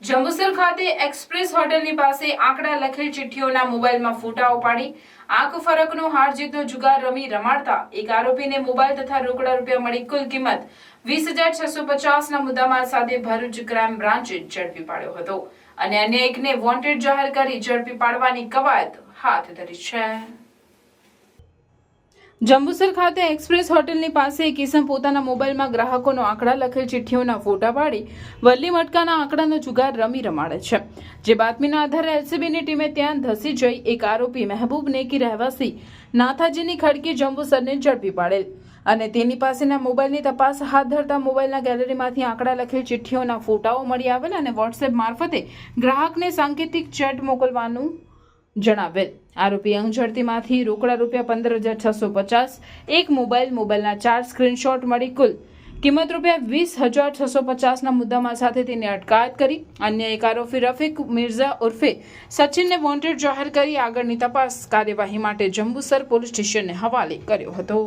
જંબુસર ખાતે એક્સપ્રેસ હોટલની પાસે આંકડા લખેલ ચિઠ્ઠીઓના મોબાઈલમાં ફોટાઓ પાડી આંખ ફરકનો હાર જીતનો જુગાર રમી રમાડતા એક આરોપીને મોબાઈલ તથા રોકડા રૂપિયા મળી કુલ કિંમત 20,650ના મુદ્દામાલ સાથે ભરૂચ ક્રાઇમ બ્રાન્ચે ઝડપી પાડ્યો હતો અને અન્ય એકને વોન્ટેડ જાહેર કરી ઝડપી પાડવાની કવાયત હાથ ધરી છે। જંબુસર ખાતે એક્સપ્રેસ હોટલની પાસે એક ઇસમ પોતાના મોબાઈલમાં ગ્રાહકોનો આંકડા લખેલ ચિઠ્ઠીઓના ફોટા પાડી વલ્લી મટકાના આંકડાનો જુગાર રમી રમાડે છે। જે બાતમીના આધારે એલસીબીની ટીમે ત્યાં ધસી જઈ એક આરોપી મહેબૂબ નેકી રહેવાસી નાથાજીની ખડકી જંબુસરને ઝડપી પાડેલ અને તેની પાસેના મોબાઈલની તપાસ હાથ ધરતા મોબાઈલના ગેલેરીમાંથી આંકડા લખેલ ચિઠ્ઠીઓના ફોટાઓ મળી આવેલ અને વોટ્સએપ મારફતે ગ્રાહકને સાંકેતિક ચેટ મોકલવાનું જણાવેલ। આરોપી અંગ ઝડતીમાંથી રોકડા રૂપિયા 15,650, એક મોબાઈલના 4 સ્ક્રીનશોટ મળી કુલ કિંમત રૂપિયા 20,650ના મુદ્દામાલ સાથે તેની અટકાયત કરી અન્ય એક આરોપી રફીક મિર્ઝા ઉર્ફે સચિનને વોન્ટેડ જાહેર કરી આગળની તપાસ કાર્યવાહી માટે જંબુસર પોલીસ સ્ટેશનને હવાલે કર્યો હતો।